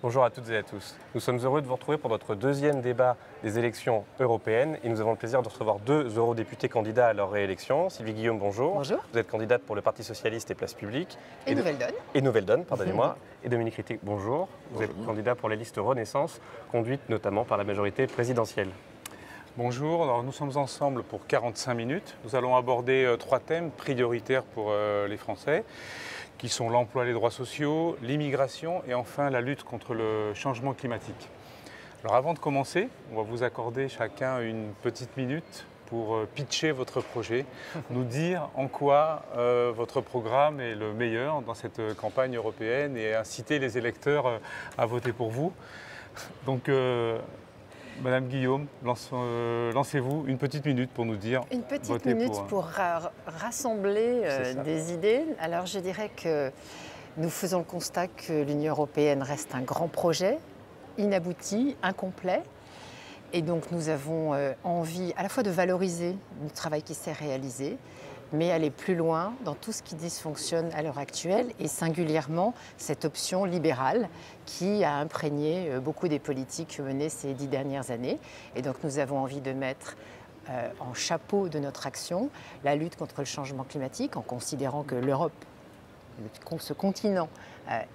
Bonjour à toutes et à tous. Nous sommes heureux de vous retrouver pour notre deuxième débat des élections européennes et nous avons le plaisir de recevoir deux eurodéputés candidats à leur réélection. Sylvie Guillaume, bonjour. Bonjour. Vous êtes candidate pour le Parti Socialiste et Place Publique. Et Nouvelle Donne. Et Nouvelle Donne, pardonnez-moi. Et Dominique Rittig, bonjour. Vous êtes candidat pour la liste Renaissance, conduite notamment par la majorité présidentielle. Bonjour, alors nous sommes ensemble pour 45 minutes. Nous allons aborder trois thèmes prioritaires pour les Français, qui sont l'emploi et les droits sociaux, l'immigration et enfin la lutte contre le changement climatique. Alors avant de commencer, on va vous accorder chacun une petite minute pour pitcher votre projet, nous dire en quoi votre programme est le meilleur dans cette campagne européenne et inciter les électeurs à voter pour vous. Donc, Madame Guillaume, lancez-vous une petite minute pour nous dire. Une petite minute pour rassembler des idées. Alors je dirais que nous faisons le constat que l'Union européenne reste un grand projet, inabouti, incomplet. Et donc nous avons envie à la fois de valoriser le travail qui s'est réalisé, mais aller plus loin dans tout ce qui dysfonctionne à l'heure actuelle et singulièrement cette option libérale qui a imprégné beaucoup des politiques menées ces 10 dernières années. Et donc nous avons envie de mettre en chapeau de notre action la lutte contre le changement climatique en considérant que l'Europe, ce continent,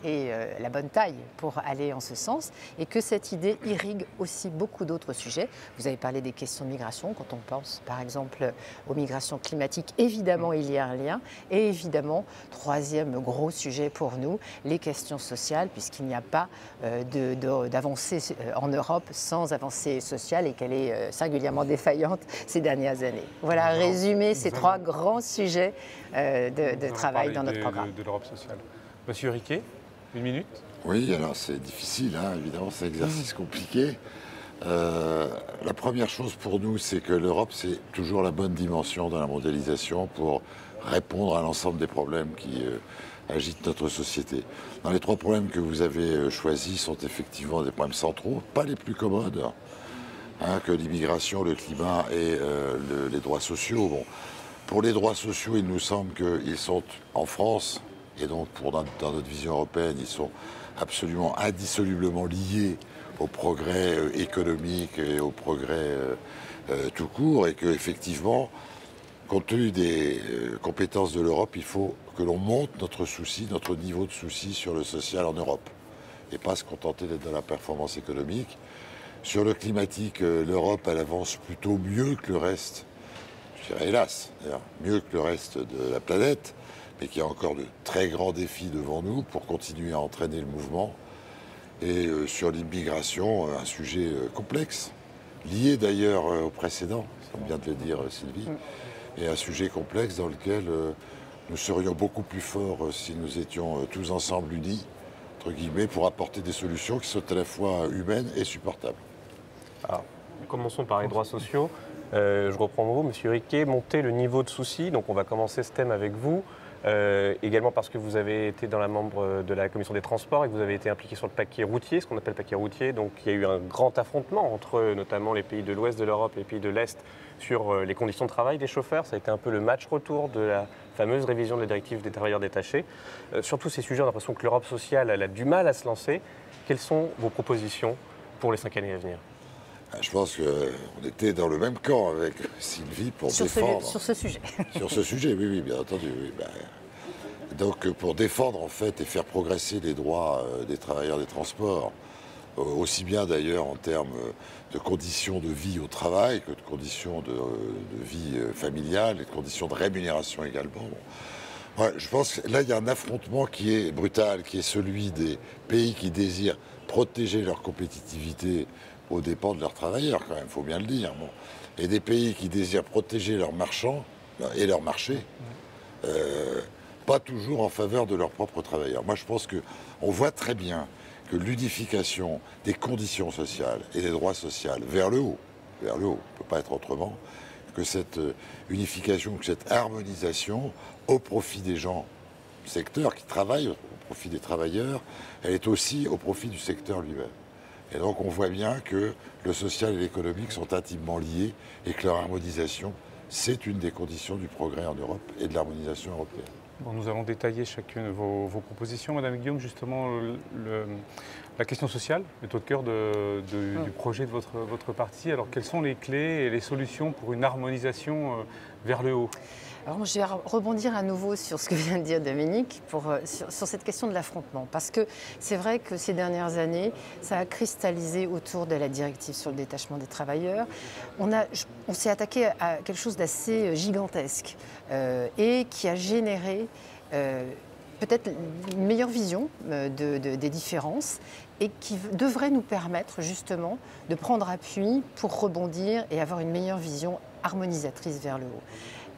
est la bonne taille pour aller en ce sens et que cette idée irrigue aussi beaucoup d'autres sujets. Vous avez parlé des questions de migration. Quand on pense par exemple aux migrations climatiques, évidemment il y a un lien. Et évidemment, troisième gros sujet pour nous, les questions sociales, puisqu'il n'y a pas d'avancée en Europe sans avancée sociale et qu'elle est singulièrement défaillante ces dernières années. Voilà, résumé ces trois grands sujets de travail dans notre programme. De l'Europe sociale. Monsieur Riquet, une minute. Oui, alors c'est difficile, hein, évidemment, c'est un exercice compliqué. La première chose pour nous, c'est que l'Europe, c'est toujours la bonne dimension de la mondialisation pour répondre à l'ensemble des problèmes qui agitent notre société. Dans les trois problèmes que vous avez choisis sont effectivement des problèmes centraux, pas les plus commodes, hein, que l'immigration, le climat et les droits sociaux. Bon, pour les droits sociaux, il nous semble qu'ils sont en France, et donc dans notre vision européenne, ils sont absolument indissolublement liés au progrès économique et au progrès tout court, et qu'effectivement, compte tenu des compétences de l'Europe, il faut que l'on monte notre niveau de souci sur le social en Europe, et pas se contenter d'être dans la performance économique. Sur le climatique, l'Europe, elle avance plutôt mieux que le reste, je dirais hélas, mieux que le reste de la planète, mais qu'il y a encore de très grands défis devant nous pour continuer à entraîner le mouvement. Et sur l'immigration, un sujet complexe, lié d'ailleurs au précédent, c'est bien de le dire Sylvie, et un sujet complexe dans lequel nous serions beaucoup plus forts si nous étions tous ensemble unis, entre guillemets, pour apporter des solutions qui sont à la fois humaines et supportables. Alors, commençons par les droits sociaux. Je reprends vous, Monsieur Riquet, monter le niveau de souci. Donc on va commencer ce thème avec vous. Également parce que vous avez été dans la membre de la commission des transports et que vous avez été impliqué sur le paquet routier, ce qu'on appelle le paquet routier. Donc il y a eu un grand affrontement entre notamment les pays de l'ouest de l'Europe et les pays de l'Est sur les conditions de travail des chauffeurs. Ça a été un peu le match retour de la fameuse révision de la directive des travailleurs détachés. Sur tous ces sujets, on a l'impression que l'Europe sociale elle a du mal à se lancer. Quelles sont vos propositions pour les 5 années à venir ? Je pense qu'on était dans le même camp avec Sylvie pour défendre... Sur ce sujet. Sur ce sujet, oui, bien entendu. Oui, donc pour défendre en fait et faire progresser les droits des travailleurs des transports, aussi bien d'ailleurs en termes de conditions de vie au travail que de conditions de vie familiale et de conditions de rémunération également. Bon. Ouais, je pense que là il y a un affrontement qui est brutal, qui est celui des pays qui désirent protéger leur compétitivité aux dépens de leurs travailleurs, quand même, il faut bien le dire. Bon. Et des pays qui désirent protéger leurs marchands et leurs marchés, pas toujours en faveur de leurs propres travailleurs. Moi, je pense qu'on voit très bien que l'unification des conditions sociales et des droits sociaux vers le haut, on ne peut pas être autrement, que cette unification, que cette harmonisation au profit des gens, secteurs qui travaillent, au profit des travailleurs, elle est aussi au profit du secteur lui-même. Et donc on voit bien que le social et l'économique sont intimement liés et que leur harmonisation, c'est une des conditions du progrès en Europe et de l'harmonisation européenne. Bon, nous allons détailler chacune vos propositions. Madame Guillaume, justement, la question sociale est au cœur du projet de votre parti. Alors, quelles sont les clés et les solutions pour une harmonisation vers le haut? Alors, je vais rebondir à nouveau sur ce que vient de dire Dominique, sur cette question de l'affrontement. Parce que c'est vrai que ces dernières années, ça a cristallisé autour de la directive sur le détachement des travailleurs. On s'est attaqué à quelque chose d'assez gigantesque et qui a généré peut-être une meilleure vision des différences et qui devrait nous permettre justement de prendre appui pour rebondir et avoir une meilleure vision harmonisatrice vers le haut.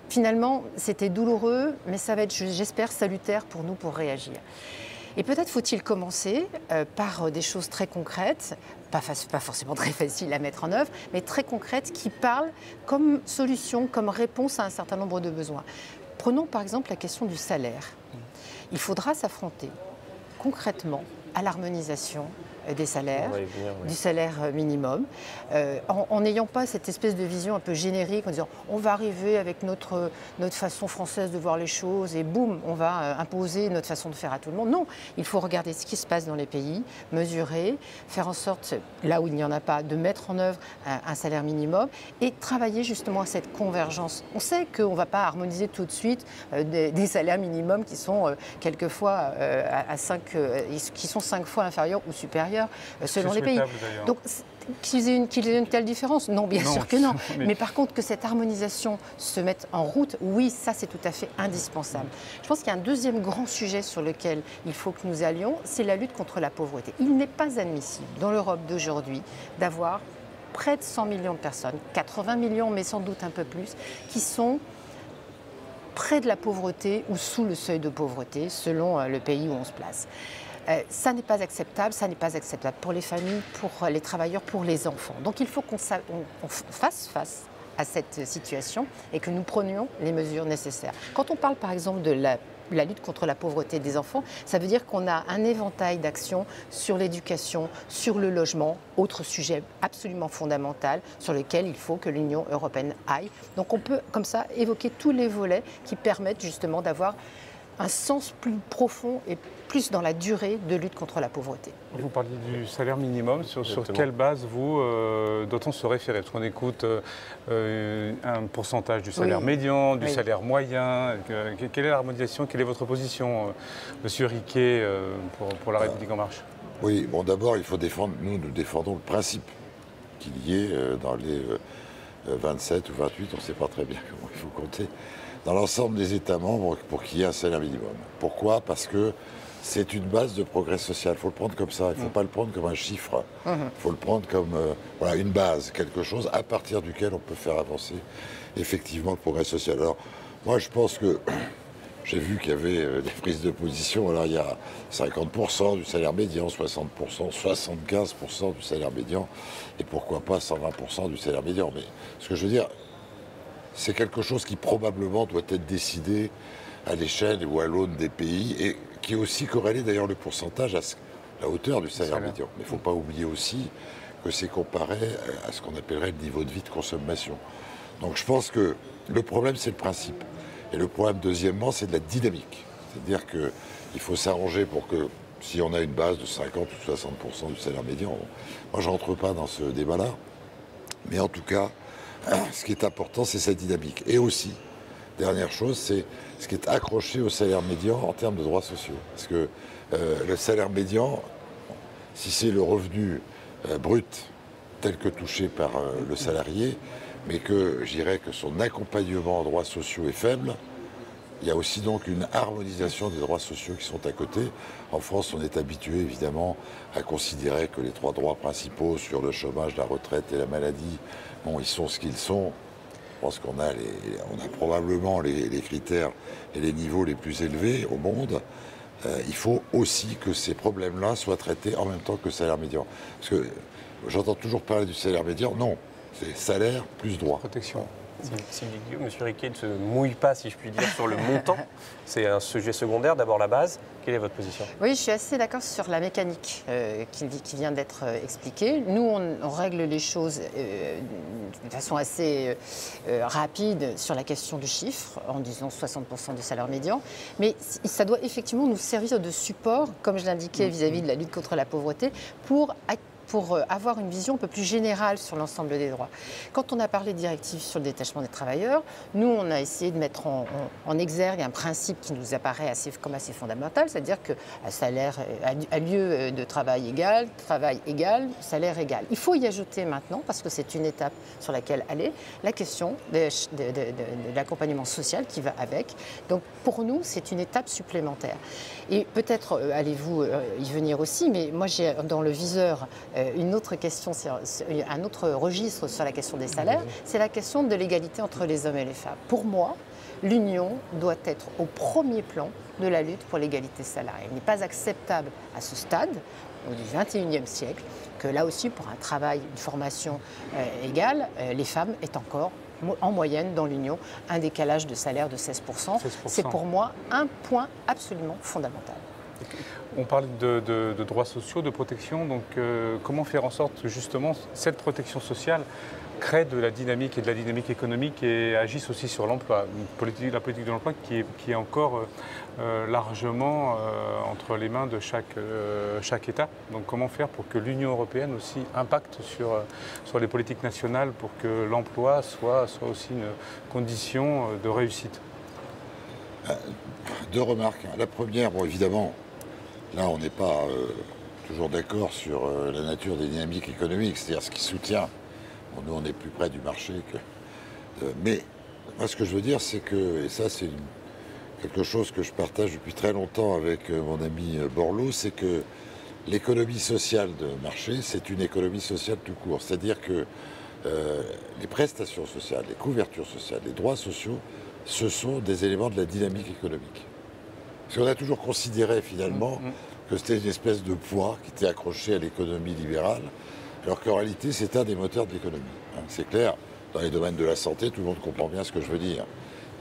Finalement, c'était douloureux, mais ça va être, j'espère, salutaire pour nous pour réagir. Et peut-être faut-il commencer par des choses très concrètes, pas forcément très faciles à mettre en œuvre, mais très concrètes qui parlent comme solution, comme réponse à un certain nombre de besoins. Prenons par exemple la question du salaire. Il faudra s'affronter concrètement à l'harmonisation des salaires, du salaire minimum, en n'ayant pas cette espèce de vision un peu générique, en disant on va arriver avec notre façon française de voir les choses et boum, on va imposer notre façon de faire à tout le monde. Non, il faut regarder ce qui se passe dans les pays, mesurer, faire en sorte, là où il n'y en a pas, de mettre en œuvre un salaire minimum et travailler justement à cette convergence. On sait qu'on ne va pas harmoniser tout de suite des salaires minimums qui sont quelquefois qui sont 5 fois inférieurs ou supérieurs selon les pays. Donc, qu'il y ait une telle différence? Non, bien sûr que non. Mais par contre, que cette harmonisation se mette en route, oui, ça c'est tout à fait indispensable. Je pense qu'il y a un deuxième grand sujet sur lequel il faut que nous allions, c'est la lutte contre la pauvreté. Il n'est pas admissible dans l'Europe d'aujourd'hui d'avoir près de 100 millions de personnes, 80 millions mais sans doute un peu plus, qui sont près de la pauvreté ou sous le seuil de pauvreté selon le pays où on se place. Ça n'est pas acceptable, pour les familles, pour les travailleurs, pour les enfants. Donc il faut qu'on fasse face à cette situation et que nous prenions les mesures nécessaires. Quand on parle par exemple de la lutte contre la pauvreté des enfants, ça veut dire qu'on a un éventail d'actions sur l'éducation, sur le logement, autre sujet absolument fondamental sur lequel il faut que l'Union européenne aille. Donc on peut comme ça évoquer tous les volets qui permettent justement d'avoir un sens plus profond et plus dans la durée de lutte contre la pauvreté. Vous parliez du salaire minimum. Sur quelle base doit-on se référer? Parce qu'on écoute un pourcentage du salaire médian, du salaire moyen. Quelle est l'harmonisation? Quelle est votre position, Monsieur Riquet, pour La République En Marche? Oui, bon, d'abord, il faut défendre, nous défendons le principe qu'il y ait dans les 27 ou 28, on ne sait pas très bien comment il faut compter, dans l'ensemble des États membres pour qu'il y ait un salaire minimum. Pourquoi? Parce que c'est une base de progrès social. Il faut le prendre comme ça. Il ne faut pas le prendre comme un chiffre. Il faut le prendre comme une base, quelque chose à partir duquel on peut faire avancer effectivement le progrès social. Alors, moi, je pense que j'ai vu qu'il y avait des prises de position. Alors, il y a 50% du salaire médian, 60%, 75% du salaire médian, et pourquoi pas 120% du salaire médian. Mais ce que je veux dire, c'est quelque chose qui probablement doit être décidé à l'échelle ou à l'aune des pays et qui est aussi corrélé d'ailleurs le pourcentage à la hauteur du salaire médian. Mais il ne faut pas oublier aussi que c'est comparé à ce qu'on appellerait le niveau de vie de consommation. Donc je pense que le problème c'est le principe. Et le problème deuxièmement c'est de la dynamique. C'est-à-dire qu'il faut s'arranger pour que si on a une base de 50 ou 60% du salaire médian, moi je rentre pas dans ce débat-là, mais en tout cas, ce qui est important, c'est cette dynamique. Et aussi, dernière chose, c'est ce qui est accroché au salaire médian en termes de droits sociaux. Parce que le salaire médian, si c'est le revenu brut tel que touché par le salarié, mais que je dirais que son accompagnement en droits sociaux est faible, il y a aussi donc une harmonisation des droits sociaux qui sont à côté. En France, on est habitué évidemment à considérer que les 3 droits principaux sur le chômage, la retraite et la maladie, bon, ils sont ce qu'ils sont. Je pense qu'on a, on a probablement les critères et les niveaux les plus élevés au monde. Il faut aussi que ces problèmes-là soient traités en même temps que le salaire médian. Parce que j'entends toujours parler du salaire médian. Non, c'est salaire plus droit. Protection. Sylvie Guillaume, M. Riquet ne se mouille pas, si je puis dire, sur le montant. C'est un sujet secondaire, d'abord la base. Quelle est votre position? Oui, je suis assez d'accord sur la mécanique qui vient d'être expliquée. Nous, on règle les choses de façon assez rapide sur la question du chiffre, en disant 60% du salaire médian. Mais ça doit effectivement nous servir de support, comme je l'indiquais vis-à-vis de la lutte contre la pauvreté, pour avoir une vision un peu plus générale sur l'ensemble des droits. Quand on a parlé de directives sur le détachement des travailleurs, nous, on a essayé de mettre en exergue un principe qui nous apparaît comme assez fondamental, c'est-à-dire qu'un salaire, à lieu de travail égal, salaire égal. Il faut y ajouter maintenant, parce que c'est une étape sur laquelle aller, la question de l'accompagnement social qui va avec. Donc, pour nous, c'est une étape supplémentaire. Et peut-être allez-vous y venir aussi, mais moi, j'ai dans le viseur une autre question, un autre registre sur la question des salaires, c'est la question de l'égalité entre les hommes et les femmes. Pour moi, l'Union doit être au premier plan de la lutte pour l'égalité salariale. Il n'est pas acceptable à ce stade, au XXIe siècle, que là aussi, pour un travail, une formation égale, les femmes aient encore en moyenne dans l'Union un décalage de salaire de 16%. C'est pour moi un point absolument fondamental. On parle de droits sociaux, de protection, donc comment faire en sorte que justement cette protection sociale crée de la dynamique et de la dynamique économique et agisse aussi sur l'emploi, la politique de l'emploi qui est encore largement entre les mains de chaque État. Donc comment faire pour que l'Union européenne aussi impacte sur les politiques nationales pour que l'emploi soit aussi une condition de réussite? Deux remarques. La première, bon, évidemment, là on n'est pas toujours d'accord sur la nature des dynamiques économiques, c'est-à-dire ce qui soutient. Bon, nous on est plus près du marché que... mais moi ce que je veux dire c'est que, et ça c'est quelque chose que je partage depuis très longtemps avec mon ami Borloo, c'est que l'économie sociale de marché c'est une économie sociale tout court. C'est-à-dire que les prestations sociales, les couvertures sociales, les droits sociaux, ce sont des éléments de la dynamique économique. Parce qu'on a toujours considéré finalement que c'était une espèce de poids qui était accroché à l'économie libérale, alors qu'en réalité c'est un des moteurs de l'économie. C'est clair, dans les domaines de la santé, tout le monde comprend bien ce que je veux dire.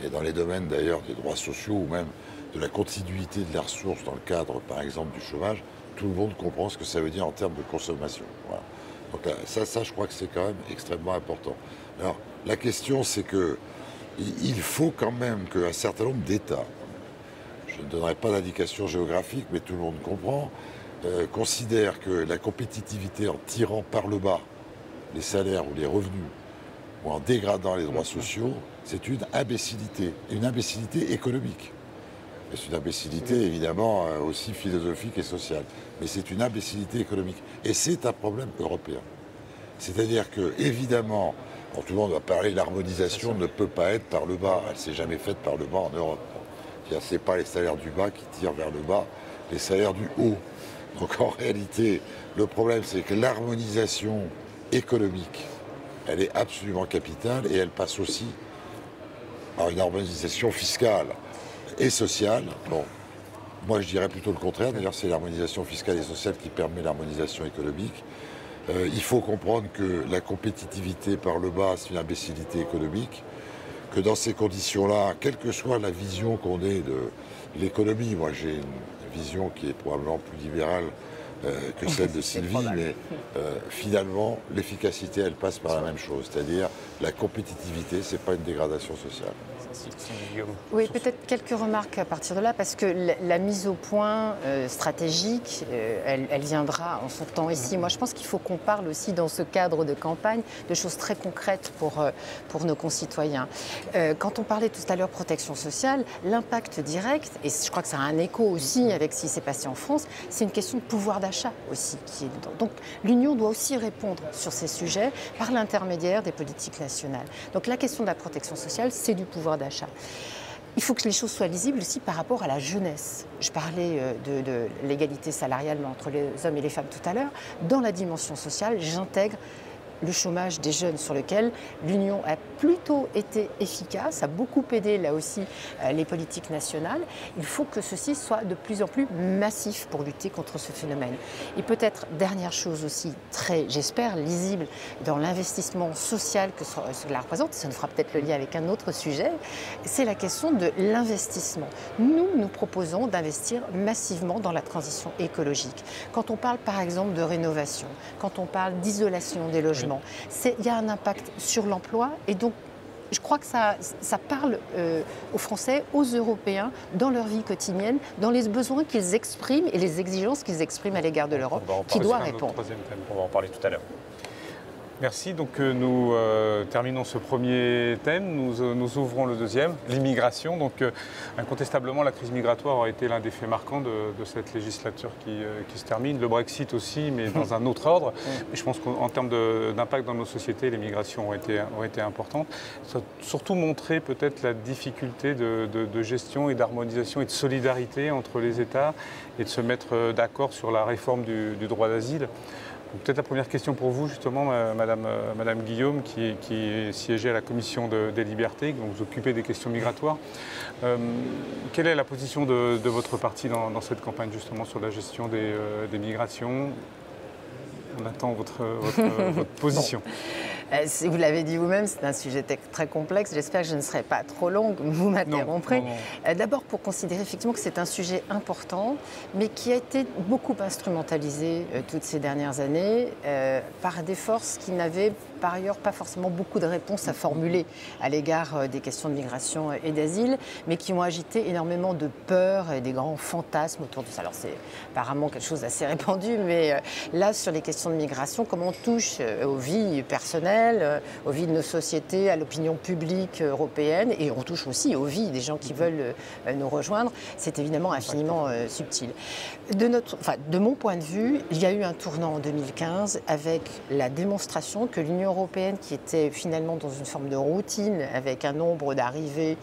Et dans les domaines d'ailleurs des droits sociaux ou même de la continuité de la ressource dans le cadre par exemple du chômage, tout le monde comprend ce que ça veut dire en termes de consommation. Voilà. Donc là, ça je crois que c'est quand même extrêmement important. Alors la question c'est que il faut quand même qu'un certain nombre d'États, je ne donnerai pas d'indication géographique, mais tout le monde comprend, considèrent que la compétitivité en tirant par le bas les salaires ou les revenus, ou en dégradant les droits sociaux, c'est une imbécilité économique. C'est une imbécilité évidemment aussi philosophique et sociale, mais c'est une imbécilité économique. Et c'est un problème européen. C'est-à-dire que, évidemment, bon, tout le monde va parler, l'harmonisation ne peut pas être par le bas. Elle ne s'est jamais faite par le bas en Europe. Ce n'est pas les salaires du bas qui tirent vers le bas, les salaires du haut. Donc en réalité, le problème c'est que l'harmonisation économique, elle est absolument capitale et elle passe aussi par une harmonisation fiscale et sociale. Bon, moi je dirais plutôt le contraire. D'ailleurs, c'est l'harmonisation fiscale et sociale qui permet l'harmonisation économique. Il faut comprendre que la compétitivité par le bas, c'est une imbécilité économique, que dans ces conditions-là, quelle que soit la vision qu'on ait de l'économie, moi j'ai une vision qui est probablement plus libérale que celle de Sylvie, mais finalement, l'efficacité, elle passe par la même chose, c'est-à-dire la compétitivité, c'est pas une dégradation sociale. Oui, peut-être quelques remarques à partir de là, parce que la mise au point stratégique, elle viendra en son temps ici. Moi, je pense qu'il faut qu'on parle aussi dans ce cadre de campagne de choses très concrètes pour nos concitoyens. Quand on parlait tout à l'heure protection sociale, l'impact direct, et je crois que ça a un écho aussi avec ce qui s'est passé en France, c'est une question de pouvoir d'achat aussi qui est dedans. Donc l'Union doit aussi répondre sur ces sujets par l'intermédiaire des politiques nationales. Donc la question de la protection sociale, c'est du pouvoir d'achat. Il faut que les choses soient lisibles aussi par rapport à la jeunesse. Je parlais de l'égalité salariale entre les hommes et les femmes tout à l'heure. Dans la dimension sociale, j'intègre le chômage des jeunes sur lequel l'Union a plutôt été efficace, a beaucoup aidé là aussi les politiques nationales. Il faut que ceci soit de plus en plus massif pour lutter contre ce phénomène. Et peut-être, dernière chose aussi, très, j'espère, lisible dans l'investissement social que cela représente, ça nous fera peut-être le lien avec un autre sujet, c'est la question de l'investissement. Nous proposons d'investir massivement dans la transition écologique. Quand on parle par exemple de rénovation, quand on parle d'isolation des logements, il y a un impact sur l'emploi et donc je crois que ça parle aux Français, aux Européens, dans leur vie quotidienne, dans les besoins qu'ils expriment et les exigences qu'ils expriment à l'égard de l'Europe, qui doit répondre. On va en parler tout à l'heure. Merci. Donc nous terminons ce premier thème, nous ouvrons le deuxième, l'immigration. Donc incontestablement, la crise migratoire a été l'un des faits marquants de cette législature qui se termine. Le Brexit aussi, mais dans un autre ordre. Mais je pense qu'en termes d'impact dans nos sociétés, les migrations ont été importantes. Ça a surtout montré peut-être la difficulté de gestion et d'harmonisation et de solidarité entre les États et de se mettre d'accord sur la réforme du droit d'asile. Peut-être la première question pour vous, justement, Madame Guillaume, qui siégeait à la Commission des libertés, donc vous occupez des questions migratoires. Quelle est la position de votre parti dans cette campagne, justement, sur la gestion des migrations? On attend votre position. Vous l'avez dit vous-même, c'est un sujet très complexe. J'espère que je ne serai pas trop longue, vous m'interromprez. D'abord pour considérer effectivement que c'est un sujet important, mais qui a été beaucoup instrumentalisé toutes ces dernières années par des forces qui n'avaient par ailleurs pas forcément beaucoup de réponses à formuler à l'égard des questions de migration et d'asile, mais qui ont agité énormément de peur et des grands fantasmes autour de ça. Alors c'est apparemment quelque chose d'assez répandu, mais là sur les questions de migration, comment on touche aux vies personnelles, aux vies de nos sociétés, à l'opinion publique européenne, et on touche aussi aux vies des gens qui veulent nous rejoindre, c'est évidemment infiniment subtil. De mon point de vue, il y a eu un tournant en 2015 avec la démonstration que l'Union européenne, qui était finalement dans une forme de routine, avec un nombre d'arrivées,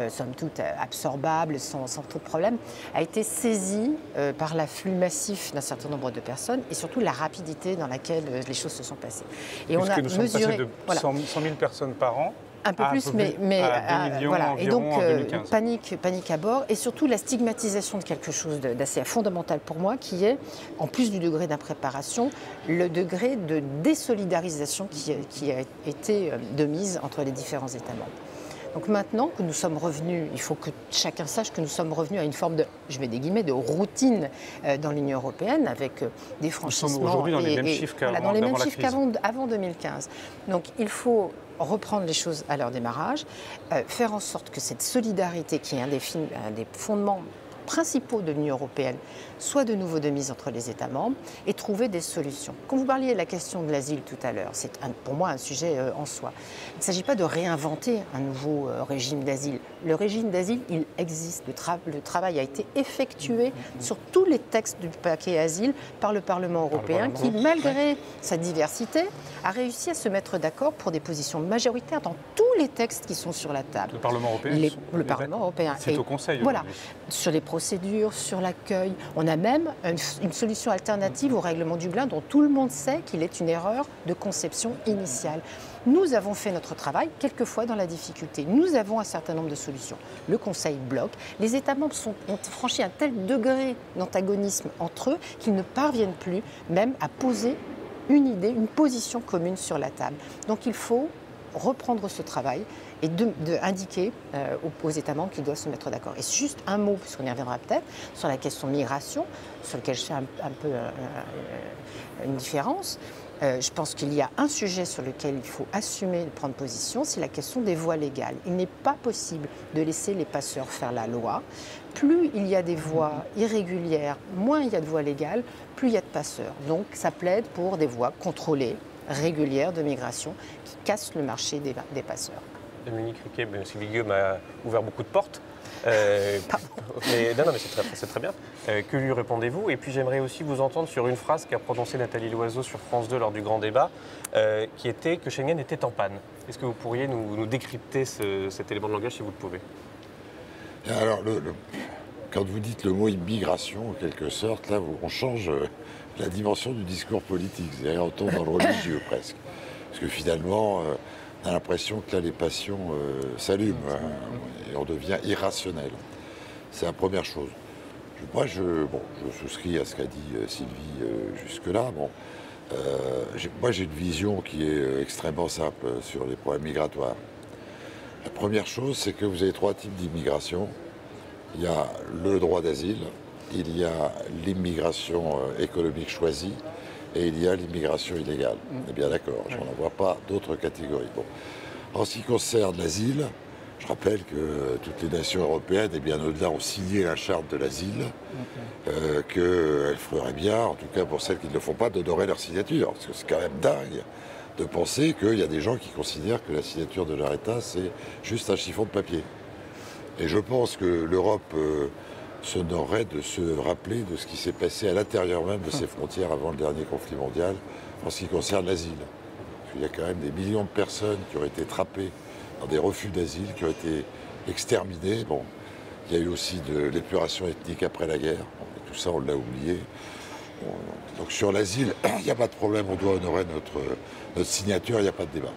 somme toute absorbables, sans trop de problème, a été saisie par l'afflux massif d'un certain nombre de personnes et surtout la rapidité dans laquelle les choses se sont passées. Et on a mesuré de 100 000 personnes par an. Un peu plus, mais voilà. Et donc, panique à bord, et surtout la stigmatisation de quelque chose d'assez fondamental pour moi, qui est, en plus du degré d'impréparation, le degré de désolidarisation qui a été de mise entre les différents États membres. Donc maintenant que nous sommes revenus, il faut que chacun sache que nous sommes revenus à une forme de, je mets des guillemets, de routine dans l'Union européenne, avec des franchissements. Nous sommes aujourd'hui dans les mêmes chiffres qu'avant 2015. Donc il faut reprendre les choses à leur démarrage, faire en sorte que cette solidarité, qui est un des fondements principaux de l'Union européenne, soit de nouveau de mise entre les États membres et trouver des solutions. Quand vous parliez de la question de l'asile tout à l'heure, c'est pour moi un sujet en soi. Il ne s'agit pas de réinventer un nouveau régime d'asile. Le régime d'asile, il existe. Le travail a été effectué sur tous les textes du paquet asile par le Parlement européen qui, malgré sa diversité, a réussi à se mettre d'accord pour des positions majoritaires dans tous les textes qui sont sur la table. Le Parlement européen Le Parlement européen. C'est au Conseil. Voilà. Sur les procédures, sur l'accueil. On a même une solution alternative au règlement Dublin dont tout le monde sait qu'il est une erreur de conception initiale. Nous avons fait notre travail, quelquefois dans la difficulté. Nous avons un certain nombre de solutions. Le Conseil bloque. Les États membres ont franchi un tel degré d'antagonisme entre eux qu'ils ne parviennent plus même à poser une idée, une position commune sur la table. Donc il faut reprendre ce travail et indiquer aux États membres qu'ils doivent se mettre d'accord. Et juste un mot, puisqu'on y reviendra peut-être, sur la question de migration, sur laquelle je fais un peu une différence. Je pense qu'il y a un sujet sur lequel il faut assumer de prendre position, c'est la question des voies légales. Il n'est pas possible de laisser les passeurs faire la loi. Plus il y a des voies irrégulières, moins il y a de voies légales, plus il y a de passeurs. Donc ça plaide pour des voies contrôlées, régulières de migration, qui cassent le marché des passeurs. Dominique Riquet, M. Guillaume a ouvert beaucoup de portes. Mais c'est très bien. Que lui répondez-vous? Et puis j'aimerais aussi vous entendre sur une phrase qu'a prononcée Nathalie Loiseau sur France 2 lors du grand débat, qui était que Schengen était en panne. Est-ce que vous pourriez nous décrypter cet élément de langage si vous le pouvez? Alors, quand vous dites le mot immigration, en quelque sorte, là, on change la dimension du discours politique. C'est-à-dire, on tombe dans le religieux presque. Parce que finalement, on a l'impression que là, les passions s'allument et on devient irrationnel. C'est la première chose. Moi, je souscris à ce qu'a dit Sylvie jusque-là. Moi, j'ai une vision qui est extrêmement simple sur les problèmes migratoires. La première chose, c'est que vous avez 3 types d'immigration. Il y a le droit d'asile, il y a l'immigration économique choisie et il y a l'immigration illégale. On est bien d'accord, je n'en vois pas d'autres catégories. Bon. En ce qui concerne l'asile, je rappelle que toutes les nations européennes, et bien au-delà, ont signé la charte de l'asile, qu'elles feraient bien, en tout cas pour celles qui ne le font pas, d'honorer leur signature. Parce que c'est quand même dingue de penser qu'il y a des gens qui considèrent que la signature de leur État, c'est juste un chiffon de papier. Et je pense que l'Europe s'honorerait de se rappeler de ce qui s'est passé à l'intérieur même de ses frontières avant le dernier conflit mondial, en ce qui concerne l'asile. Il y a quand même des millions de personnes qui ont été trappées dans des refus d'asile, qui ont été exterminées. Bon, il y a eu aussi de l'épuration ethnique après la guerre. Bon, tout ça, on l'a oublié. Bon, donc sur l'asile, il n'y a pas de problème, on doit honorer notre signature, il n'y a pas de débat.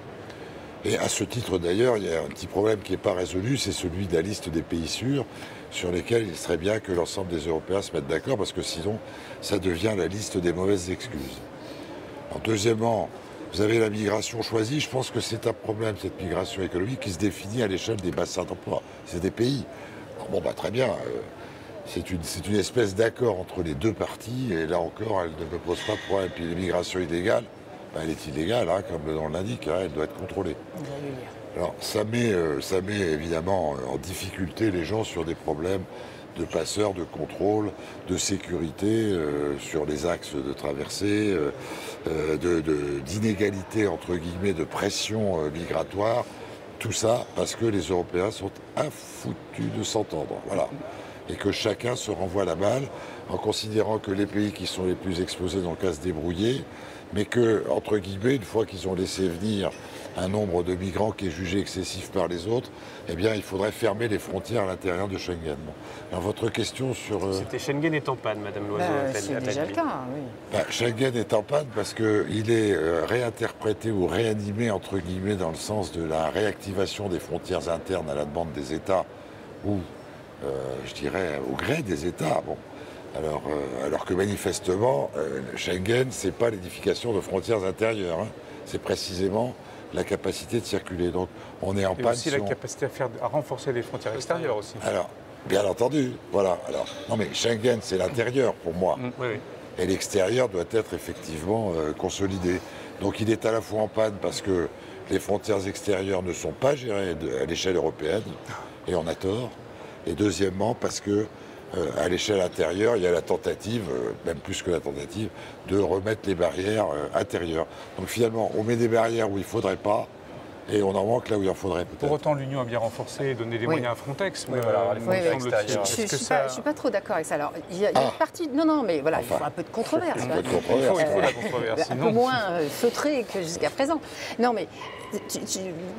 Et à ce titre d'ailleurs, il y a un petit problème qui n'est pas résolu, c'est celui de la liste des pays sûrs, sur lesquels il serait bien que l'ensemble des Européens se mettent d'accord, parce que sinon, ça devient la liste des mauvaises excuses. Alors, deuxièmement, vous avez la migration choisie. Je pense que c'est un problème, cette migration économique, qui se définit à l'échelle des bassins d'emploi. C'est des pays. Alors, bon, très bien. C'est une espèce d'accord entre les deux parties. Et là encore, elle ne me pose pas de problème. Puis l'immigration illégale, elle est illégale, comme le nom l'indique. Elle doit être contrôlée. Alors, ça met évidemment en difficulté les gens sur des problèmes de passeurs, de contrôle, de sécurité sur les axes de traversée, d'inégalité, entre guillemets, de pression migratoire. Tout ça parce que les Européens sont infoutus de s'entendre. Voilà. Et que chacun se renvoie la balle en considérant que les pays qui sont les plus exposés n'ont qu'à se débrouiller, mais que, entre guillemets, une fois qu'ils ont laissé venir un nombre de migrants qui est jugé excessif par les autres, eh bien, il faudrait fermer les frontières à l'intérieur de Schengen. Alors, votre question sur... C'était Schengen est en panne, Madame Loiseau. C'est déjà le cas, oui. Schengen est en panne parce qu'il est réinterprété ou réanimé, entre guillemets, dans le sens de la réactivation des frontières internes à la demande des États, ou, je dirais, au gré des États. Bon. Alors que manifestement, Schengen, ce n'est pas l'édification de frontières intérieures. C'est précisément la capacité de circuler. Donc on est en panne. Et aussi la capacité à renforcer les frontières extérieures aussi. Alors, bien entendu, voilà. Alors, non mais Schengen, c'est l'intérieur pour moi. Oui. Et l'extérieur doit être effectivement consolidé. Donc il est à la fois en panne parce que les frontières extérieures ne sont pas gérées à l'échelle européenne, et on a tort. Et deuxièmement, parce que à l'échelle intérieure, il y a la tentative, même plus que la tentative, de remettre les barrières intérieures. Donc finalement, on met des barrières où il ne faudrait pas, et on en manque là où il en faudrait peut-être. Pour autant, l'Union a bien renforcé et donné des moyens à Frontex. Oui, voilà, les frontières extérieures. Je ne suis pas trop d'accord avec ça. Alors, il y a une partie... Non, mais voilà, il faut un peu de controverse. Un peu de controverse. Il faut la controverse. Un peu moins feutré que jusqu'à présent. Non, mais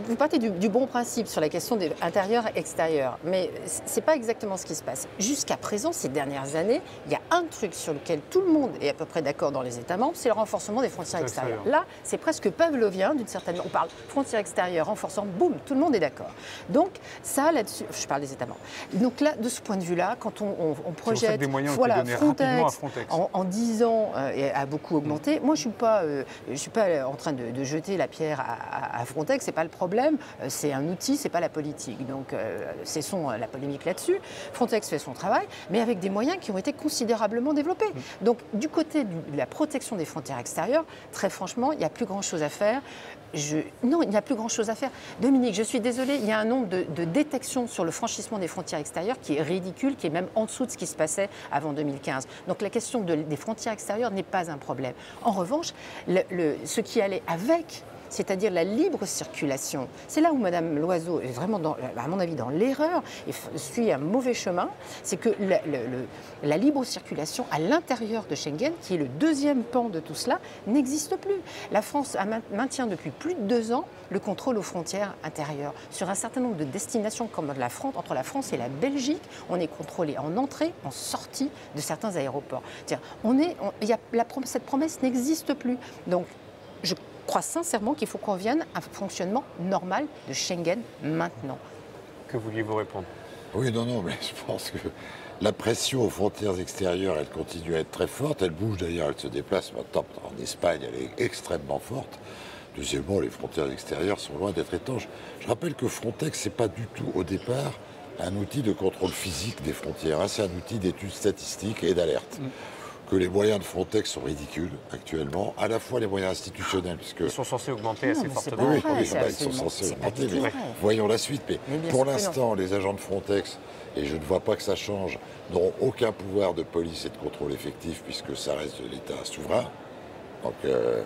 vous partez du bon principe sur la question de intérieur-extérieur, mais ce n'est pas exactement ce qui se passe. Jusqu'à présent, ces dernières années, il y a un truc sur lequel tout le monde est à peu près d'accord dans les États membres, c'est le renforcement des frontières extérieures. Là, c'est presque pavlovien, d'une certaine manière. On parle frontières extérieures, renforcement, boum, tout le monde est d'accord. Donc, ça, là-dessus, je parle des États membres. Donc là, de ce point de vue-là, quand on projette Frontex en 10 ans a beaucoup augmenté, moi, je ne suis pas en train de jeter la pierre à Frontex, c'est pas le problème, c'est un outil, c'est pas la politique. Donc cessons la polémique là-dessus. Frontex fait son travail, mais avec des moyens qui ont été considérablement développés. Donc du côté de la protection des frontières extérieures, très franchement, il n'y a plus grand-chose à faire. Non, il n'y a plus grand-chose à faire. Dominique, je suis désolée, il y a un nombre de détections sur le franchissement des frontières extérieures qui est ridicule, qui est même en dessous de ce qui se passait avant 2015. Donc la question des frontières extérieures n'est pas un problème. En revanche, ce qui allait avec, c'est-à-dire la libre circulation. C'est là où Mme Loiseau est vraiment, à mon avis, dans l'erreur et suit un mauvais chemin. C'est que la libre circulation à l'intérieur de Schengen, qui est le deuxième pan de tout cela, n'existe plus. La France maintient depuis plus de 2 ans le contrôle aux frontières intérieures. Sur un certain nombre de destinations comme entre la France et la Belgique, on est contrôlé en entrée, en sortie de certains aéroports. Cette promesse n'existe plus. Donc, crois sincèrement qu'il faut qu'on revienne à un fonctionnement normal de Schengen maintenant. Que vouliez-vous répondre? Oui, non, mais je pense que la pression aux frontières extérieures, elle continue à être très forte. Elle bouge d'ailleurs, elle se déplace maintenant. En Espagne, elle est extrêmement forte. Deuxièmement, les frontières extérieures sont loin d'être étanches. Je rappelle que Frontex, c'est pas du tout au départ un outil de contrôle physique des frontières. C'est un outil d'études statistiques et d'alerte. Que les moyens de Frontex sont ridicules actuellement, à la fois les moyens institutionnels, puisque... Ils sont censés augmenter assez fortement. Oui, ils sont censés augmenter, mais voyons la suite. Mais pour l'instant, les agents de Frontex, et je ne vois pas que ça change, n'auront aucun pouvoir de police et de contrôle effectif, puisque ça reste de l'État souverain. Donc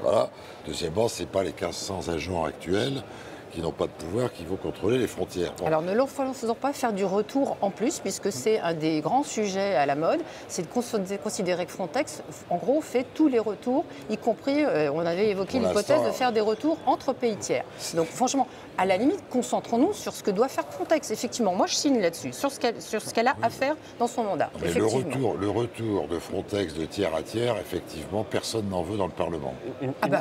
voilà. Deuxièmement, ce n'est pas les 1500 agents actuels qui n'ont pas de pouvoir, qui vont contrôler les frontières. Bon. Alors ne leur faisons pas faire du retour en plus, puisque c'est un des grands sujets à la mode, c'est de considérer que Frontex, en gros, fait tous les retours, y compris, on avait évoqué l'hypothèse de faire des retours entre pays tiers. Donc franchement, à la limite, concentrons-nous sur ce que doit faire Frontex. Effectivement, moi je signe là-dessus, sur ce qu'elle a à faire dans son mandat. Mais le retour de Frontex de tiers à tiers, effectivement, personne n'en veut dans le Parlement.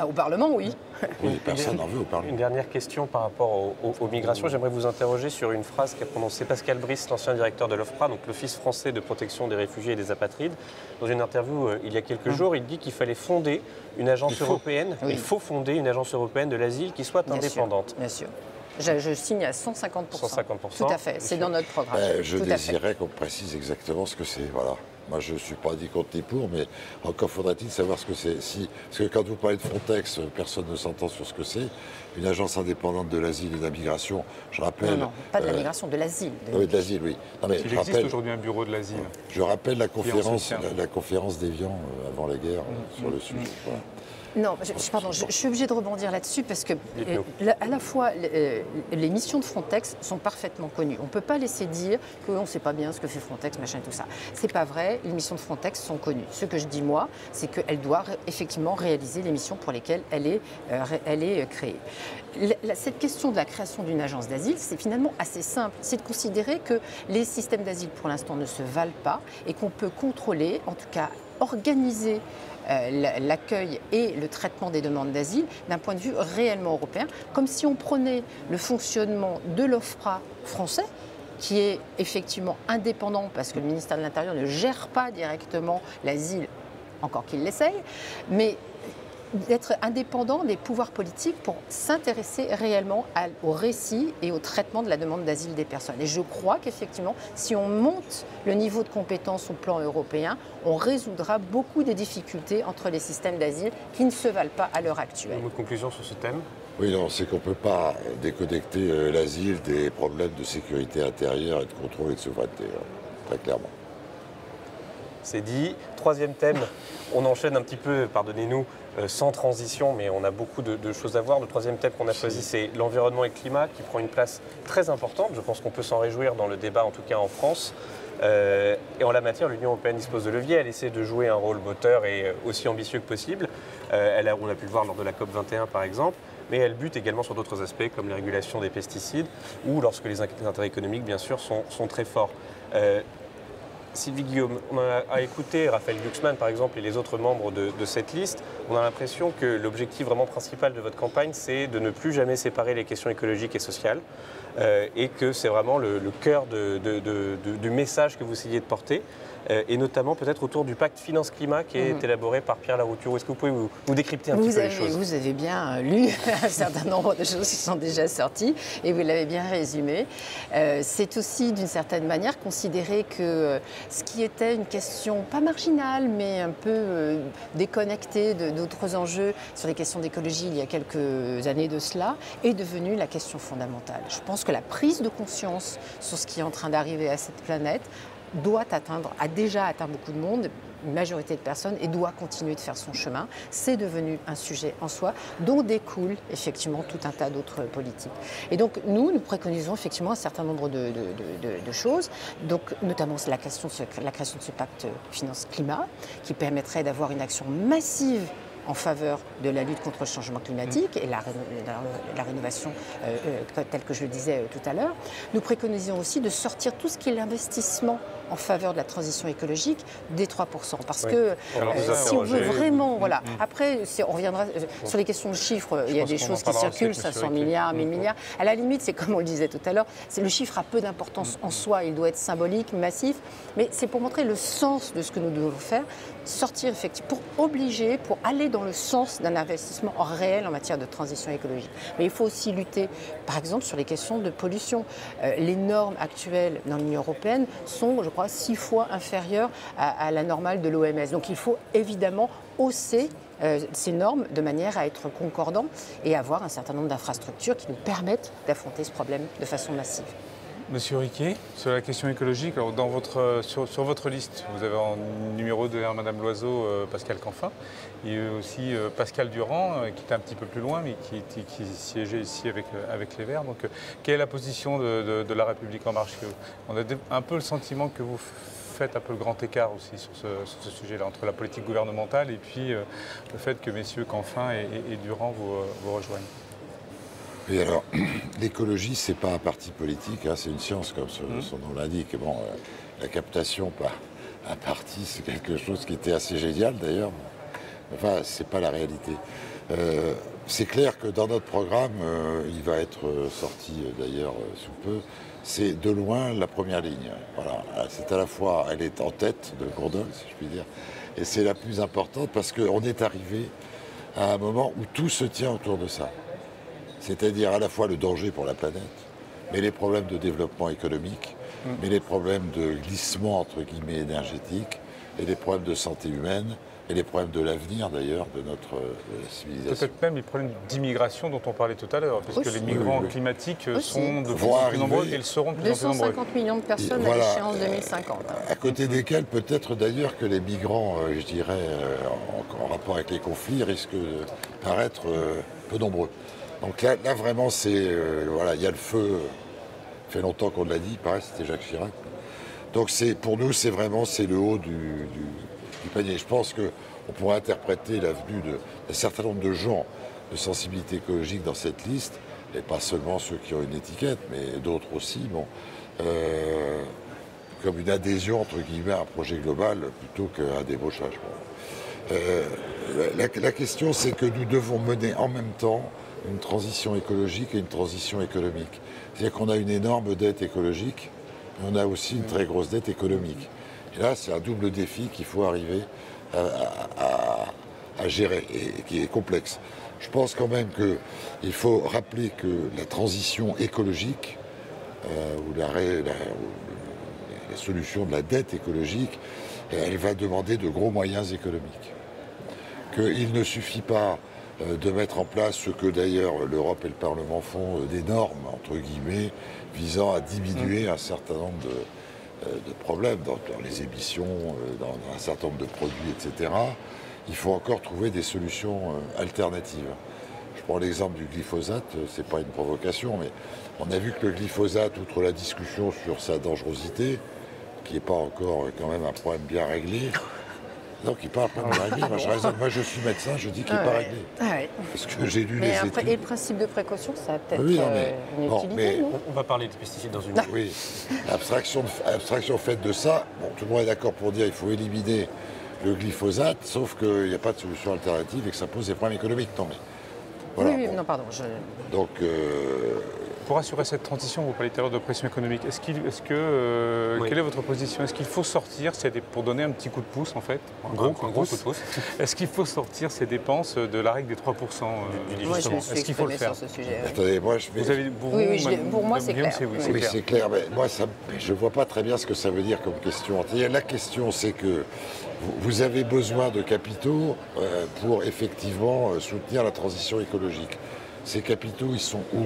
Au Parlement, oui. Oui, personne n'en veut au Parlement. Une dernière question par rapport aux migrations. J'aimerais vous interroger sur une phrase qu'a prononcée Pascal Brice, l'ancien directeur de l'OFPRA, donc l'Office français de protection des réfugiés et des apatrides. Dans une interview il y a quelques jours, il dit qu'il fallait fonder une agence européenne. Il faut fonder une agence européenne de l'asile qui soit indépendante. Bien sûr. Je signe à 150%. 150%. Tout à fait, c'est dans notre programme. Je désirais qu'on précise exactement ce que c'est. Voilà. Moi, je ne suis pas dit contre ni pour, mais encore faudrait-il savoir ce que c'est. Parce que quand vous parlez de Frontex, personne ne s'entend sur ce que c'est. Une agence indépendante de l'asile et de la migration, je rappelle... Non, pas de la migration, de l'asile. Oui, de l'asile, oui. Non, mais il existe aujourd'hui un bureau de l'asile. Je rappelle la conférence d'Évian avant la guerre sur le sujet. Voilà. Non, je suis obligée de rebondir là-dessus parce que à la fois les missions de Frontex sont parfaitement connues. On ne peut pas laisser dire qu'on ne sait pas bien ce que fait Frontex, machin et tout ça. C'est pas vrai, les missions de Frontex sont connues. Ce que je dis moi, c'est qu'elle doit effectivement réaliser les missions pour lesquelles elle est créée. Cette question de la création d'une agence d'asile, c'est finalement assez simple. C'est de considérer que les systèmes d'asile pour l'instant ne se valent pas et qu'on peut contrôler, en tout cas organiser l'accueil et le traitement des demandes d'asile d'un point de vue réellement européen, comme si on prenait le fonctionnement de l'OFPRA français, qui est effectivement indépendant parce que le ministère de l'Intérieur ne gère pas directement l'asile, encore qu'il l'essaye, mais d'être indépendant des pouvoirs politiques pour s'intéresser réellement au récit et au traitement de la demande d'asile des personnes. Et je crois qu'effectivement, si on monte le niveau de compétence au plan européen, on résoudra beaucoup des difficultés entre les systèmes d'asile qui ne se valent pas à l'heure actuelle. Une conclusion sur ce thème? Oui, non, c'est qu'on ne peut pas déconnecter l'asile des problèmes de sécurité intérieure et de contrôle et de souveraineté, très clairement. C'est dit. Troisième thème, on enchaîne un petit peu, pardonnez-nous, sans transition, mais on a beaucoup de choses à voir. Le troisième thème qu'on a choisi, c'est l'environnement et le climat, qui prend une place très importante. Je pense qu'on peut s'en réjouir dans le débat, en tout cas en France. Et en la matière, l'Union européenne dispose de leviers. Elle essaie de jouer un rôle moteur et aussi ambitieux que possible. On a pu le voir lors de la COP21, par exemple. Mais elle bute également sur d'autres aspects, comme les régulations des pesticides, ou lorsque les intérêts économiques, bien sûr, sont très forts. Sylvie Guillaume, on a écouté Raphaël Glucksmann, par exemple, et les autres membres de cette liste. On a l'impression que l'objectif vraiment principal de votre campagne, c'est de ne plus jamais séparer les questions écologiques et sociales, et que c'est vraiment le cœur du message que vous essayez de porter, et notamment peut-être autour du pacte finance-climat qui est élaboré par Pierre Larouturou. Est-ce que vous pouvez vous décrypter un petit peu les choses? Vous avez bien lu un certain nombre de choses qui sont déjà sorties, et vous l'avez bien résumé. C'est aussi, d'une certaine manière, considérer que ce qui était une question pas marginale, mais un peu déconnectée d'autres enjeux sur les questions d'écologie il y a quelques années de cela, est devenu la question fondamentale. Je pense que la prise de conscience sur ce qui est en train d'arriver à cette planète a déjà atteint beaucoup de monde, une majorité de personnes, et doit continuer de faire son chemin. C'est devenu un sujet en soi, dont découle effectivement tout un tas d'autres politiques. Et donc nous préconisons effectivement un certain nombre de choses, donc notamment la création de ce pacte finance-climat, qui permettrait d'avoir une action massive en faveur de la lutte contre le changement climatique et la rénovation telle que je le disais tout à l'heure. Nous préconisons aussi de sortir tout ce qui est l'investissement en faveur de la transition écologique des 3%. Parce que si on veut vraiment... Voilà. Après, on reviendra sur les questions de chiffres. Il y a des choses qui circulent, 500 milliards, 1000 milliards. À la limite, c'est comme on le disait tout à l'heure, le chiffre a peu d'importance en soi. Il doit être symbolique, massif. Mais c'est pour montrer le sens de ce que nous devons faire, sortir effectivement, pour obliger, pour aller dans le sens d'un investissement réel en matière de transition écologique. Mais il faut aussi lutter, par exemple, sur les questions de pollution. Les normes actuelles dans l'Union européenne sont, je crois, 6 fois inférieures à la normale de l'OMS. Donc il faut évidemment hausser ces normes de manière à être concordants et avoir un certain nombre d'infrastructures qui nous permettent d'affronter ce problème de façon massive. Monsieur Riquet, sur la question écologique, alors sur votre liste, vous avez en numéro 2 Madame Loiseau, Pascal Canfin, et aussi Pascal Durand, qui est un petit peu plus loin, mais qui siégeait ici avec les Verts. Donc, quelle est la position de La République En Marche? On a un peu le sentiment que vous faites un peu le grand écart aussi sur ce sujet-là, entre la politique gouvernementale et puis le fait que messieurs Canfin et Durand vous rejoignent. Oui, alors, l'écologie, c'est pas un parti politique, hein, c'est une science, comme son nom l'indique. Bon, la captation par un parti, c'est quelque chose qui était assez génial, d'ailleurs. Enfin, c'est pas la réalité. C'est clair que dans notre programme, il va être sorti, d'ailleurs, sous peu, c'est de loin la première ligne. Voilà, c'est à la fois, elle est en tête de gondole, si je puis dire, et c'est la plus importante parce qu'on est arrivé à un moment où tout se tient autour de ça. C'est-à-dire à la fois le danger pour la planète, mais les problèmes de développement économique, mais les problèmes de glissement, entre guillemets, énergétique, et les problèmes de santé humaine, et les problèmes de l'avenir, d'ailleurs, de notre civilisation. Peut-être même les problèmes d'immigration dont on parlait tout à l'heure, parce que les migrants climatiques sont de plus en plus nombreux et ils seront de plus en plus nombreux. 250 millions de personnes à l'échéance 2050. À côté desquels, peut-être d'ailleurs que les migrants, je dirais, en rapport avec les conflits, risquent de paraître peu nombreux. Donc là vraiment, c'est... voilà, il y a le feu, ça fait longtemps qu'on l'a dit, il paraît, c'était Jacques Chirac. Donc pour nous, c'est vraiment le haut du panier. Je pense qu'on pourrait interpréter l'avenue d'un certain nombre de gens de sensibilité écologique dans cette liste, et pas seulement ceux qui ont une étiquette, mais d'autres aussi, comme une adhésion, entre guillemets, à un projet global plutôt qu'un débauchage. La question, c'est que nous devons mener en même temps une transition écologique et une transition économique. C'est-à-dire qu'on a une énorme dette écologique, mais on a aussi une très grosse dette économique. Et là, c'est un double défi qu'il faut arriver à gérer et qui est complexe. Je pense quand même qu'il faut rappeler que la transition écologique, ou la solution de la dette écologique, elle va demander de gros moyens économiques. Qu'il ne suffit pas de mettre en place ce que d'ailleurs l'Europe et le Parlement font, des normes, entre guillemets, visant à diminuer un certain nombre de problèmes dans les émissions, dans un certain nombre de produits, etc. Il faut encore trouver des solutions alternatives. Je prends l'exemple du glyphosate, c'est pas une provocation, mais on a vu que le glyphosate, outre la discussion sur sa dangerosité, qui n'est pas encore quand même un problème bien réglé, non, qui n'est pas un problème bien réglé. Moi, je suis médecin, je dis qu'il n'est pas réglé. Parce que j'ai lu les études. Et le principe de précaution, ça a peut-être une utilité, mais on va parler des pesticides dans une minute. Oui, l'abstraction faite de ça, tout le monde est d'accord pour dire qu'il faut éliminer le glyphosate, sauf qu'il n'y a pas de solution alternative et que ça pose des problèmes économiques. Non, mais, voilà, oui, non, pardon. Donc... Pour assurer cette transition, vous parlez tout à l'heure de pression économique. Quelle est votre position? Est-ce qu'il faut sortir, pour donner un petit coup de pouce en fait, un gros coup de pouce, est-ce qu'il faut sortir ces dépenses de la règle des 3% Moi, je me suis exprimé sur ce sujet. Attendez, moi, pour moi, c'est clair. Oui, c'est clair, mais moi, je ne vois pas très bien ce que ça veut dire comme question. La question, c'est que vous avez besoin de capitaux pour effectivement soutenir la transition écologique. Ces capitaux, ils sont où?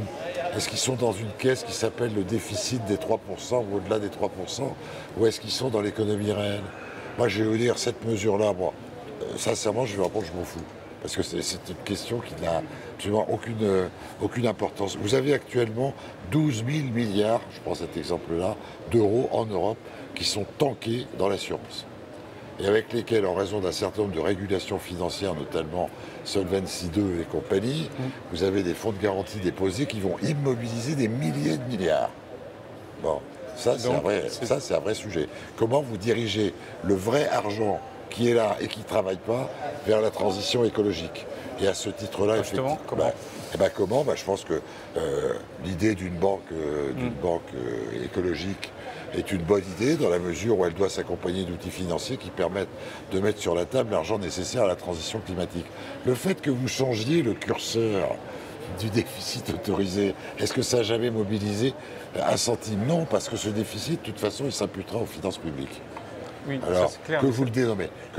Est-ce qu'ils sont dans une caisse qui s'appelle le déficit des 3% ou au-delà des 3%? Ou est-ce qu'ils sont dans l'économie réelle? Moi, je vais vous dire, cette mesure-là, sincèrement, je vais répondre, je m'en fous. Parce que c'est une question qui n'a absolument aucune importance. Vous avez actuellement 12 000 milliards, je prends cet exemple-là, d'euros en Europe qui sont tankés dans l'assurance. et avec lesquels, en raison d'un certain nombre de régulations financières, notamment Solvency II et compagnie, vous avez des fonds de garantie déposés qui vont immobiliser des milliers de milliards. Bon, ça c'est un vrai sujet. Comment vous dirigez le vrai argent qui est là et qui ne travaille pas vers la transition écologique? Et à ce titre-là, effectivement, comment je pense que l'idée d'une banque écologique est une bonne idée dans la mesure où elle doit s'accompagner d'outils financiers qui permettent de mettre sur la table l'argent nécessaire à la transition climatique. Le fait que vous changiez le curseur du déficit autorisé, est-ce que ça n'a jamais mobilisé un centime? Non, parce que ce déficit, de toute façon, il s'imputera aux finances publiques. Oui, alors, ça, c'est clair, que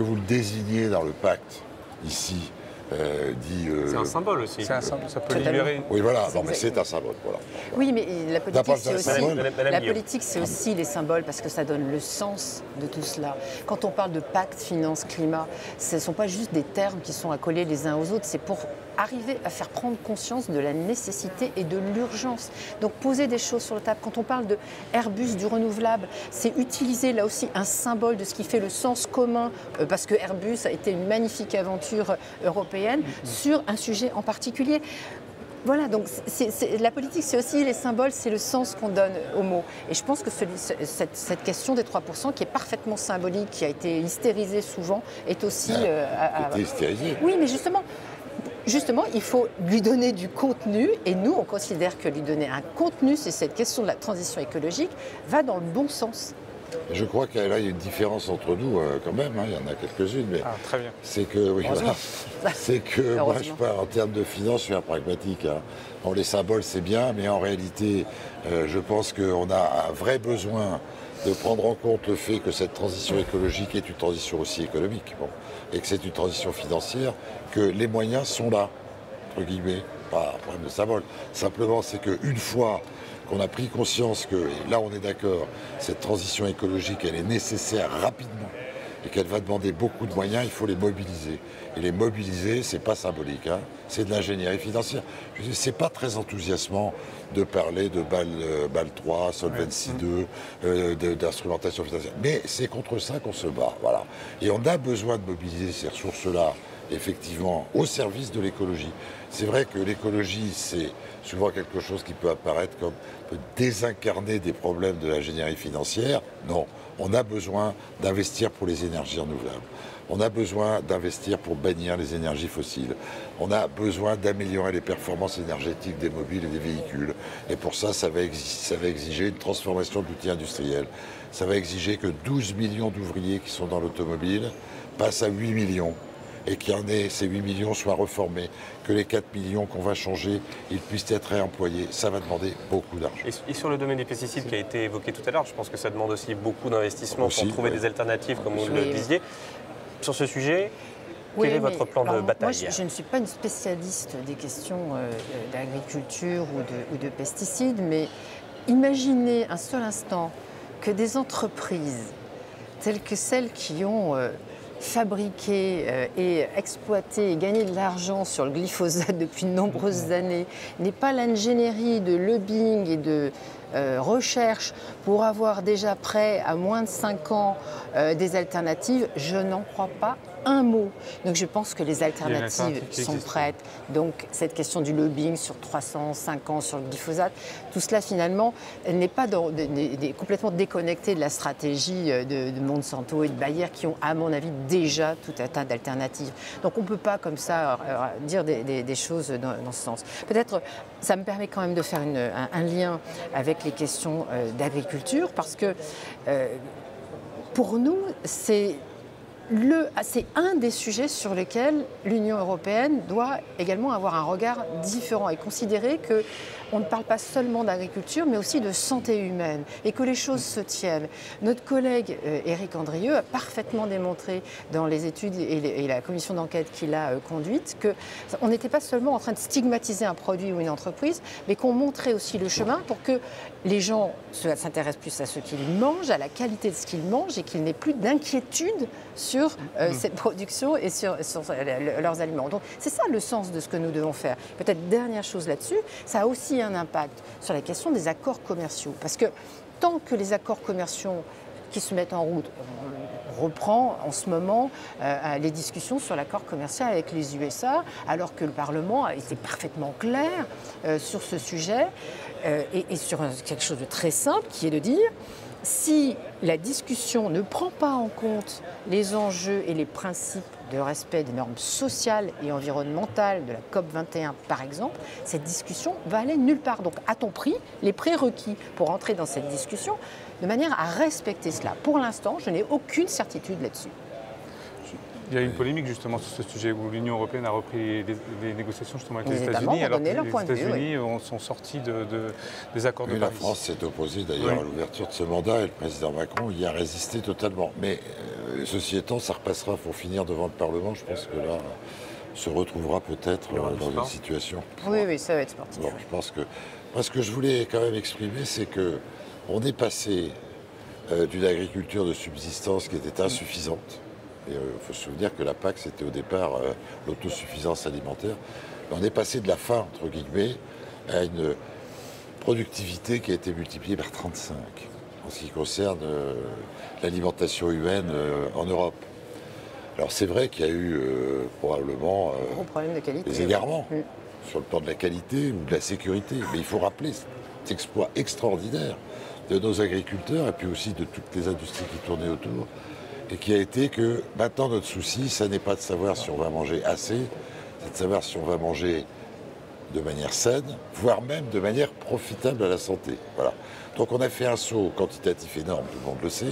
vous le désigniez dans le pacte, ici, c'est un symbole aussi. C'est un symbole, ça peut libérer. Oui, voilà, non, mais c'est un symbole. Voilà. Oui, mais la politique, c'est aussi, aussi les symboles, parce que ça donne le sens de tout cela. Quand on parle de pacte, finance, climat, ce ne sont pas juste des termes qui sont accolés les uns aux autres, c'est pour arriver à faire prendre conscience de la nécessité et de l'urgence. Donc poser des choses sur la table. Quand on parle de Airbus, du renouvelable, c'est utiliser là aussi un symbole de ce qui fait le sens commun, parce que Airbus a été une magnifique aventure européenne sur un sujet en particulier. Voilà, donc la politique, c'est aussi les symboles, c'est le sens qu'on donne aux mots. Et je pense que cette question des 3%, qui est parfaitement symbolique, qui a été hystérisée souvent, est aussi... hystérisée. Oui, mais Justement, il faut lui donner du contenu, et nous, on considère que lui donner un contenu, c'est cette question de la transition écologique, va dans le bon sens. Je crois qu'il y a une différence entre nous quand même, il y en a quelques-unes, mais très bien. C'est que, moi je parle en termes de finance, je suis un pragmatique. Bon, les symboles c'est bien, mais en réalité, je pense qu'on a un vrai besoin de prendre en compte le fait que cette transition écologique est une transition aussi économique, et que c'est une transition financière, que les moyens sont là, entre guillemets, pas un problème de symbole. Simplement, c'est qu'une fois qu'on a pris conscience que, et là on est d'accord, cette transition écologique, elle est nécessaire rapidement et qu'elle va demander beaucoup de moyens, il faut les mobiliser. Et les mobiliser, c'est pas symbolique, c'est de l'ingénierie financière. C'est pas très enthousiasmant de parler de BAL 3, Solvency 2, d'instrumentation financière. Mais c'est contre ça qu'on se bat, voilà. Et on a besoin de mobiliser ces ressources-là, effectivement, au service de l'écologie. C'est vrai que l'écologie, c'est souvent quelque chose qui peut apparaître comme peut désincarner des problèmes de l'ingénierie financière. Non, on a besoin d'investir pour les énergies renouvelables. On a besoin d'investir pour bannir les énergies fossiles. On a besoin d'améliorer les performances énergétiques des mobiles et des véhicules. Et pour ça, ça va exiger une transformation de l'outil industriel. Ça va exiger que 12 millions d'ouvriers qui sont dans l'automobile passent à 8 millions. Et ces 8 millions soient reformés, que les 4 millions qu'on va changer, ils puissent être réemployés. Ça va demander beaucoup d'argent. Et sur le domaine des pesticides qui a été évoqué tout à l'heure, je pense que ça demande aussi beaucoup d'investissements pour trouver des alternatives, comme vous le disiez. Sur ce sujet, quel est votre plan de bataille? Moi, je ne suis pas une spécialiste des questions d'agriculture ou de pesticides, mais imaginez un seul instant que des entreprises telles que celles qui ont fabriqué et exploité et gagné de l'argent sur le glyphosate depuis de nombreuses années n'aient pas l'ingénierie de lobbying et de recherche pour avoir déjà prêt à moins de 5 ans des alternatives, je n'en crois pas un mot. Donc je pense que les alternatives sont prêtes. Donc cette question du lobbying sur 305 ans sur le glyphosate, tout cela finalement n'est pas complètement déconnecté de la stratégie de Monsanto et de Bayer qui ont à mon avis déjà tout un tas d'alternatives. Donc on ne peut pas comme ça dire des choses dans ce sens. Peut-être ça me permet quand même de faire un lien avec les questions d'agriculture parce que pour nous c'est un des sujets sur lesquels l'Union européenne doit également avoir un regard différent et considérer qu'on ne parle pas seulement d'agriculture, mais aussi de santé humaine et que les choses se tiennent. Notre collègue Éric Andrieux a parfaitement démontré dans les études et la commission d'enquête qu'il a conduite qu'on n'était pas seulement en train de stigmatiser un produit ou une entreprise, mais qu'on montrait aussi le chemin pour que les gens s'intéressent plus à ce qu'ils mangent, à la qualité de ce qu'ils mangent et qu'il n'ait plus d'inquiétude sur cette production et sur leurs aliments. Donc c'est ça le sens de ce que nous devons faire. Peut-être dernière chose là-dessus, ça a aussi un impact sur la question des accords commerciaux. Parce que tant que les accords commerciaux qui se mettent en route. On reprend en ce moment les discussions sur l'accord commercial avec les USA, alors que le Parlement a été parfaitement clair sur ce sujet et sur quelque chose de très simple, qui est de dire si la discussion ne prend pas en compte les enjeux et les principes de respect des normes sociales et environnementales de la COP21 par exemple, cette discussion va aller nulle part. Donc à ton prix, les prérequis pour entrer dans cette discussion, de manière à respecter cela. Pour l'instant, je n'ai aucune certitude là-dessus. Il y a une polémique justement sur ce sujet où l'Union européenne a repris les négociations justement avec les États-Unis, alors que leur point de les vue, États-unis sont sortis des accords de Paris. La France s'est opposée d'ailleurs à l'ouverture de ce mandat et le président Macron y a résisté totalement. Mais ceci étant, ça repassera pour finir devant le Parlement. Je pense que là, on se retrouvera peut-être dans une situation. Oui, ça va être sportif. Bon, je pense que moi, ce que je voulais quand même exprimer, c'est que on est passé d'une agriculture de subsistance qui était insuffisante. Il faut se souvenir que la PAC, c'était au départ l'autosuffisance alimentaire. On est passé de la faim, entre guillemets, à une productivité qui a été multipliée par 35 en ce qui concerne l'alimentation humaine en Europe. Alors c'est vrai qu'il y a eu probablement gros problème de qualité, des égarements sur le plan de la qualité ou de la sécurité. Mais il faut rappeler cet exploit extraordinaire de nos agriculteurs et puis aussi de toutes les industries qui tournaient autour. Et qui a été que maintenant notre souci, ça n'est pas de savoir si on va manger assez, c'est de savoir si on va manger de manière saine, voire même de manière profitable à la santé. Voilà. Donc on a fait un saut quantitatif énorme, tout le monde le sait,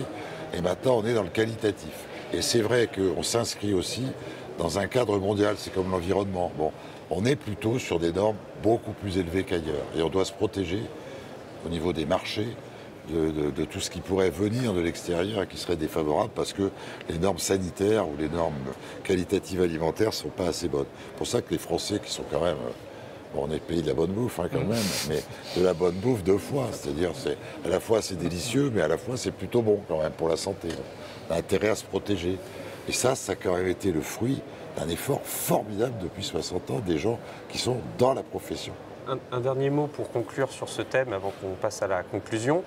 et maintenant on est dans le qualitatif. Et c'est vrai qu'on s'inscrit aussi dans un cadre mondial, c'est comme l'environnement. Bon, on est plutôt sur des normes beaucoup plus élevées qu'ailleurs. Et on doit se protéger au niveau des marchés, de tout ce qui pourrait venir de l'extérieur et qui serait défavorable parce que les normes sanitaires ou les normes qualitatives alimentaires ne sont pas assez bonnes. C'est pour ça que les Français qui sont quand même... Bon, on est le pays de la bonne bouffe quand même, mais de la bonne bouffe deux fois. C'est-à-dire à la fois c'est délicieux, mais à la fois c'est plutôt bon quand même pour la santé. On a intérêt à se protéger. Et ça a quand même été le fruit d'un effort formidable depuis 60 ans des gens qui sont dans la profession. Un dernier mot pour conclure sur ce thème avant qu'on passe à la conclusion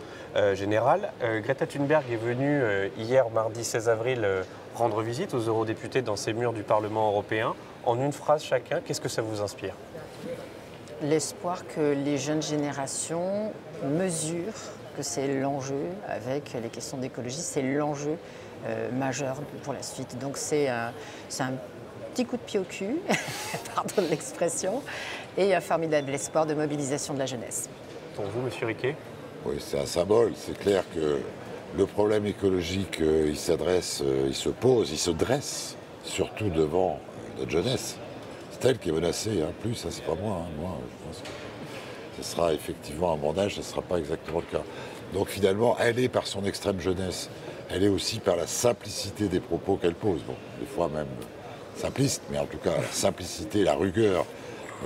générale. Greta Thunberg est venue hier, mardi 16 avril, rendre visite aux eurodéputés dans ces murs du Parlement européen. En une phrase chacun, qu'est-ce que ça vous inspire ? L'espoir que les jeunes générations mesurent que c'est l'enjeu avec les questions d'écologie, c'est l'enjeu majeur pour la suite. Donc c'est un petit coup de pied au cul, pardon de l'expression, et un formidable espoir de mobilisation de la jeunesse. Pour vous, Monsieur Riquet ? Oui, c'est un symbole. C'est clair que le problème écologique, il se pose, il se dresse, surtout devant notre jeunesse. C'est elle qui est menacée, plus, ça c'est pas moi. Moi, je pense que ce sera effectivement, à mon âge, ce ne sera pas exactement le cas. Donc finalement, elle est par son extrême jeunesse, elle est aussi par la simplicité des propos qu'elle pose. Bon, des fois même simpliste, mais en tout cas, la simplicité, la rigueur,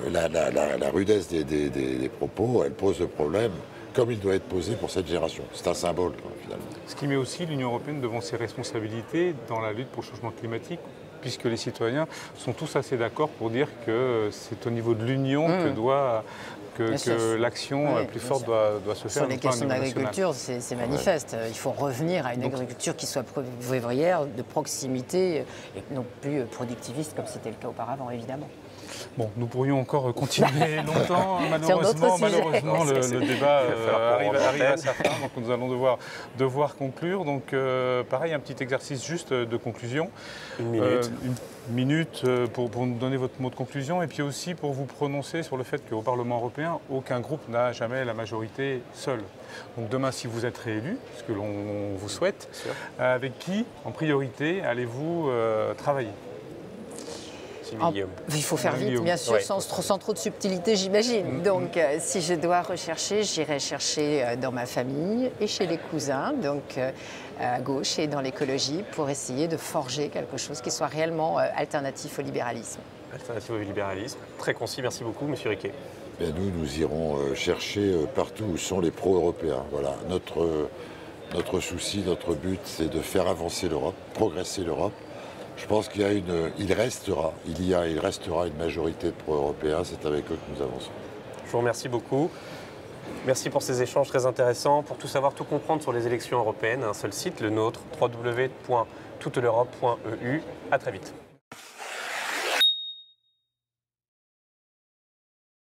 la rudesse des propos, elle pose le problème comme il doit être posé pour cette génération. C'est un symbole, finalement. Ce qui met aussi l'Union européenne devant ses responsabilités dans la lutte pour le changement climatique, puisque les citoyens sont tous assez d'accord pour dire que c'est au niveau de l'Union que l'action plus forte doit se faire. Sur les questions d'agriculture, c'est manifeste. Il faut revenir à une agriculture qui soit vivrière, de proximité, et non plus productiviste comme c'était le cas auparavant, évidemment. Bon, nous pourrions encore continuer longtemps. Malheureusement, le débat arrive à sa fin, donc nous allons devoir conclure. Donc, pareil, un petit exercice juste de conclusion. Une minute pour nous donner votre mot de conclusion et puis aussi pour vous prononcer sur le fait qu'au Parlement européen, aucun groupe n'a jamais la majorité seul. Donc demain, si vous êtes réélu, ce que l'on vous souhaite, avec qui, en priorité, allez-vous travailler ? Il faut faire vite, bien sûr, sans trop de subtilité, j'imagine. Donc, si je dois rechercher, j'irai chercher dans ma famille et chez les cousins, donc à gauche et dans l'écologie, pour essayer de forger quelque chose qui soit réellement alternatif au libéralisme. Alternatif au libéralisme. Très concis, merci beaucoup, Monsieur Riquet. Bien, nous irons chercher partout où sont les pro-européens. Voilà, notre souci, notre but, c'est de faire avancer l'Europe, progresser l'Europe. Je pense il restera une majorité de pro-européens, c'est avec eux que nous avançons. Je vous remercie beaucoup. Merci pour ces échanges très intéressants. Pour tout savoir, tout comprendre sur les élections européennes, un seul site, le nôtre, www.touteleurope.eu. À très vite.